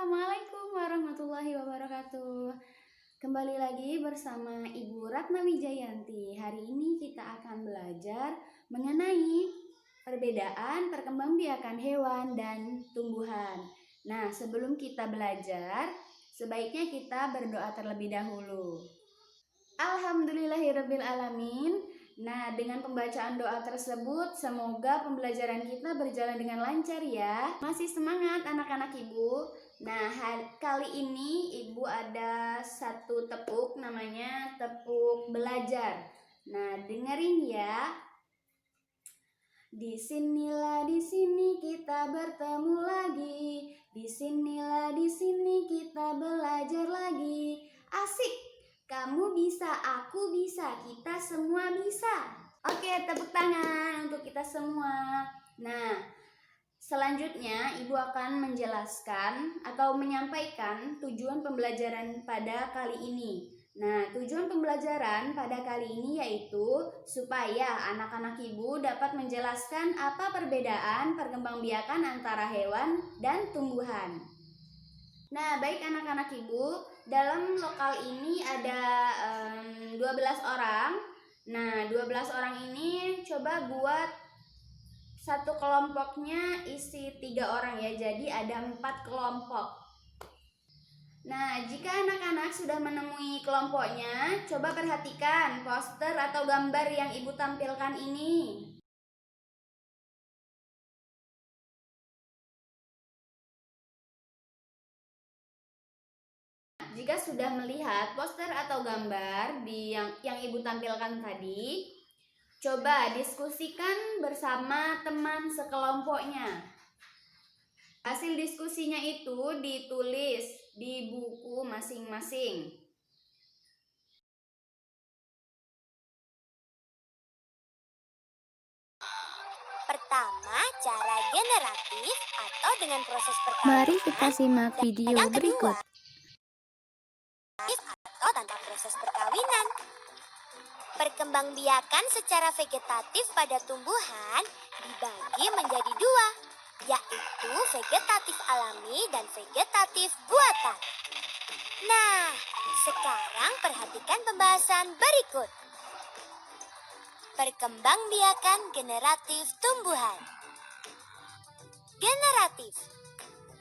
Assalamualaikum warahmatullahi wabarakatuh. Kembali lagi bersama Ibu Ratna Wijayanti. Hari ini kita akan belajar mengenai perbedaan perkembangbiakan hewan dan tumbuhan. Nah, sebelum kita belajar, sebaiknya kita berdoa terlebih dahulu. Alhamdulillahirabbil alamin. Nah, dengan pembacaan doa tersebut, semoga pembelajaran kita berjalan dengan lancar ya. Masih semangat anak-anak ibu? Nah, kali ini ibu ada satu tepuk, namanya tepuk belajar. Nah, dengerin ya. Disinilah di sini kita bertemu lagi. Disinilah di sini kita belajar lagi. Asik! Kamu bisa, aku bisa, kita semua bisa. Oke, tepuk tangan untuk kita semua. Nah, selanjutnya Ibu akan menjelaskan atau menyampaikan tujuan pembelajaran pada kali ini. Nah, tujuan pembelajaran pada kali ini yaitu supaya anak-anak Ibu dapat menjelaskan apa perbedaan perkembangbiakan antara hewan dan tumbuhan. Nah, baik anak-anak Ibu, dalam lokal ini ada 12 orang. Nah, 12 orang ini coba buat satu kelompoknya isi 3 orang ya, jadi ada 4 kelompok. Nah, jika anak-anak sudah menemui kelompoknya, coba perhatikan poster atau gambar yang Ibu tampilkan ini. Jika sudah melihat poster atau gambar yang Ibu tampilkan tadi, coba diskusikan bersama teman sekelompoknya. Hasil diskusinya itu ditulis di buku masing-masing. Pertama, cara generatif atau dengan proses perkawinan. Mari kita simak video yang berikut. Atau tanpa proses perkawinan. Perkembangbiakan secara vegetatif pada tumbuhan dibagi menjadi dua, yaitu vegetatif alami dan vegetatif buatan. Nah, sekarang perhatikan pembahasan berikut. Perkembangbiakan generatif tumbuhan. Generatif.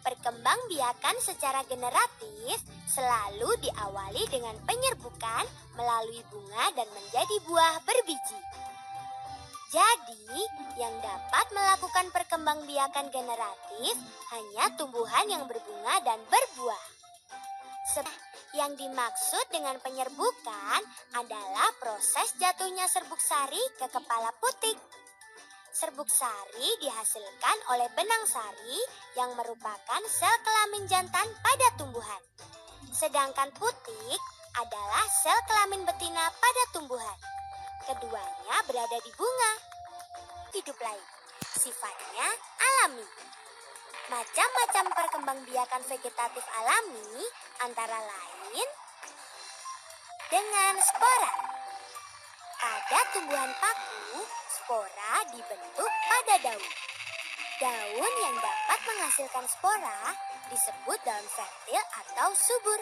Perkembangbiakan secara generatif selalu diawali dengan penyerbukan melalui bunga dan menjadi buah berbiji. Jadi, yang dapat melakukan perkembangbiakan generatif hanya tumbuhan yang berbunga dan berbuah. Yang dimaksud dengan penyerbukan adalah proses jatuhnya serbuk sari ke kepala putik. Serbuk sari dihasilkan oleh benang sari yang merupakan sel kelamin jantan pada tumbuhan. Sedangkan putik adalah sel kelamin betina pada tumbuhan. Keduanya berada di bunga. Hidup lain, sifatnya alami. Macam-macam perkembangbiakan vegetatif alami antara lain dengan spora. Pada tumbuhan paku, spora dibentuk pada daun. Daun yang dapat menghasilkan spora disebut daun fertil atau subur.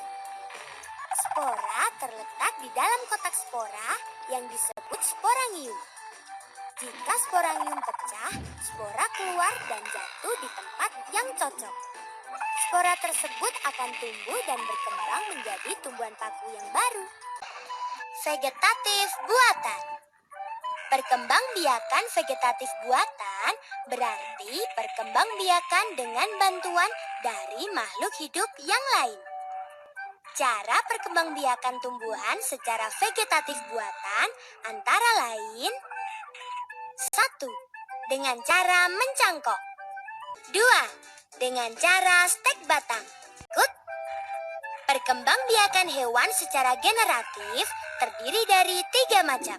Spora terletak di dalam kotak spora yang disebut sporangium. Jika sporangium pecah, spora keluar dan jatuh di tempat yang cocok. Spora tersebut akan tumbuh dan berkembang menjadi tumbuhan paku yang baru. Vegetatif buatan. Perkembangbiakan vegetatif buatan berarti perkembangbiakan dengan bantuan dari makhluk hidup yang lain. Cara perkembangbiakan tumbuhan secara vegetatif buatan antara lain: 1. Dengan cara mencangkok. 2. Dengan cara stek batang. Perkembangbiakan hewan secara generatif terdiri dari 3 macam.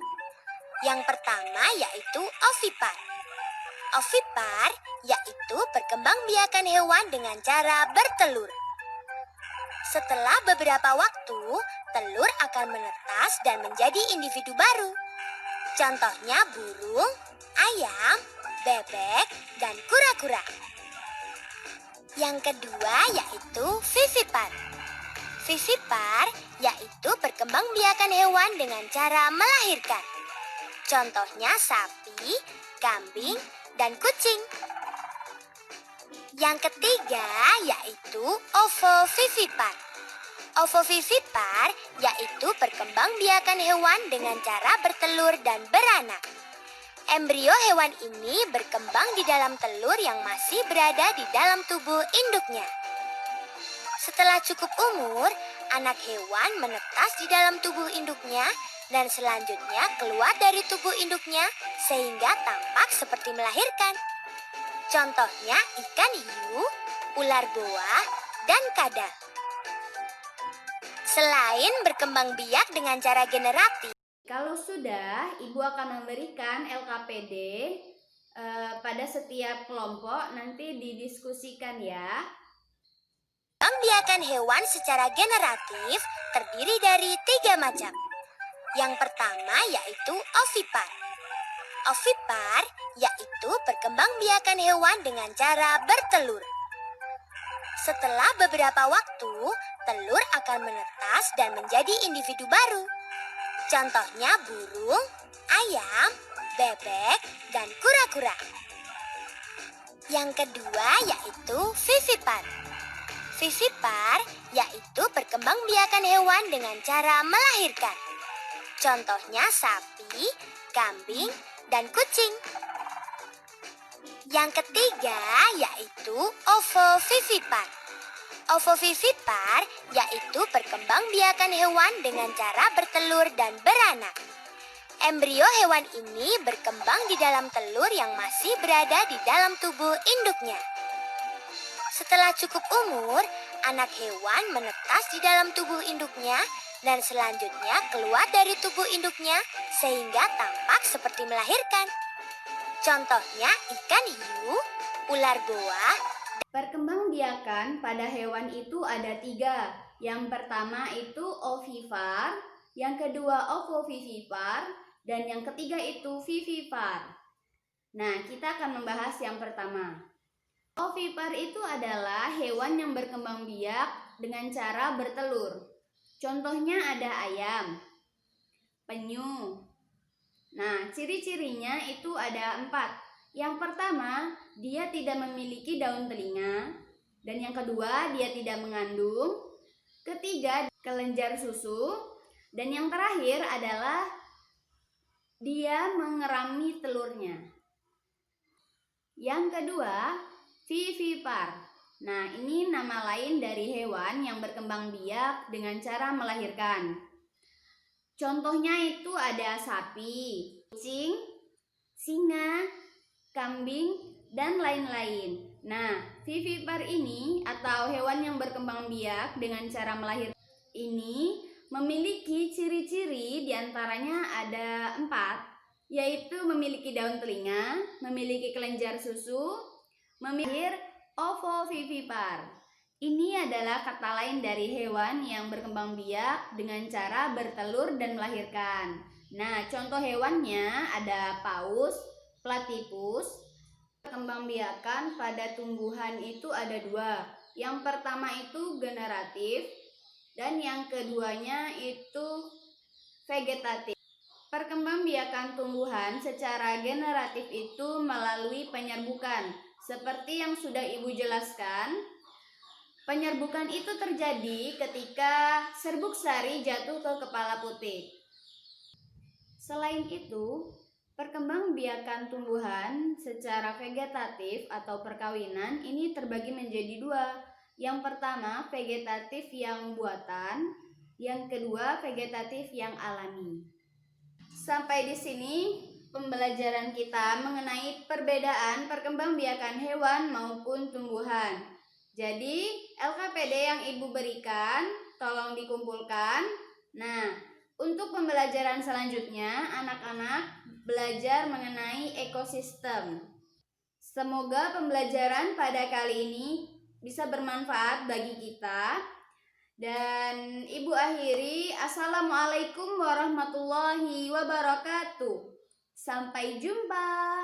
Yang pertama yaitu ovipar. Ovipar yaitu perkembangbiakan hewan dengan cara bertelur. Setelah beberapa waktu, telur akan menetas dan menjadi individu baru. Contohnya burung, ayam, bebek, dan kura-kura. Yang kedua yaitu vivipar. Vivipar yaitu perkembangbiakan hewan dengan cara melahirkan. Contohnya sapi, kambing, dan kucing. Yang ketiga yaitu ovovivipar. Ovovivipar yaitu perkembangbiakan hewan dengan cara bertelur dan beranak. Embrio hewan ini berkembang di dalam telur yang masih berada di dalam tubuh induknya. Setelah cukup umur, anak hewan menetas di dalam tubuh induknya dan selanjutnya keluar dari tubuh induknya sehingga tampak seperti melahirkan. Contohnya ikan hiu, ular boa, dan kadal. Selain berkembang biak dengan cara generatif, Kalau sudah, Ibu akan memberikan LKPD pada setiap kelompok, nanti didiskusikan ya. pembiakan hewan secara generatif terdiri dari 3 macam. Yang pertama yaitu ovipar. Ovipar yaitu perkembangbiakan hewan dengan cara bertelur. Setelah beberapa waktu, telur akan menetas dan menjadi individu baru. Contohnya burung, ayam, bebek, dan kura-kura. Yang kedua yaitu vivipar. Vivipar yaitu perkembangbiakan hewan dengan cara melahirkan. Contohnya sapi, kambing, dan kucing. Yang ketiga yaitu ovovivipar. Ovovivipar yaitu perkembangbiakan hewan dengan cara bertelur dan beranak. Embrio hewan ini berkembang di dalam telur yang masih berada di dalam tubuh induknya. Setelah cukup umur, anak hewan menetas di dalam tubuh induknya dan selanjutnya keluar dari tubuh induknya sehingga tampak seperti melahirkan. Contohnya ikan hiu, ular boa. Perkembangbiakan pada hewan itu ada 3. Yang pertama itu ovipar, yang kedua ovovivipar, dan yang ketiga itu vivipar. Nah, kita akan membahas yang pertama. Ovipar itu adalah hewan yang berkembang biak dengan cara bertelur. Contohnya ada ayam, penyu. Nah, ciri-cirinya itu ada 4. Yang pertama, dia tidak memiliki daun telinga. Dan yang kedua, dia tidak mengandung. Ketiga, kelenjar susu. Dan yang terakhir adalah dia mengerami telurnya. Yang kedua, vivipar. Nah, ini nama lain dari hewan yang berkembang biak dengan cara melahirkan. Contohnya itu ada sapi, kucing, singa, kambing, dan lain-lain. Nah, vivipar ini atau hewan yang berkembang biak dengan cara melahirkan ini memiliki ciri-ciri diantaranya ada 4, yaitu memiliki daun telinga, memiliki kelenjar susu, memiliki ovovivipar. Ini adalah kata lain dari hewan yang berkembang biak dengan cara bertelur dan melahirkan. Nah, contoh hewannya ada paus, platypus. Perkembangbiakan pada tumbuhan itu ada 2. Yang pertama itu generatif dan yang keduanya itu vegetatif. Perkembangbiakan tumbuhan secara generatif itu melalui penyerbukan. Seperti yang sudah Ibu jelaskan, penyerbukan itu terjadi ketika serbuk sari jatuh ke kepala putik. Selain itu, perkembangbiakan tumbuhan secara vegetatif atau perkawinan ini terbagi menjadi 2. Yang pertama, vegetatif yang buatan, yang kedua, vegetatif yang alami. Sampai di sini pembelajaran kita mengenai perbedaan perkembangbiakan hewan maupun tumbuhan. Jadi, LKPD yang Ibu berikan tolong dikumpulkan. Nah, untuk pembelajaran selanjutnya, anak-anak belajar mengenai ekosistem. Semoga pembelajaran pada kali ini bisa bermanfaat bagi kita. Dan Ibu akhiri, Assalamualaikum warahmatullahi wabarakatuh. Sampai jumpa.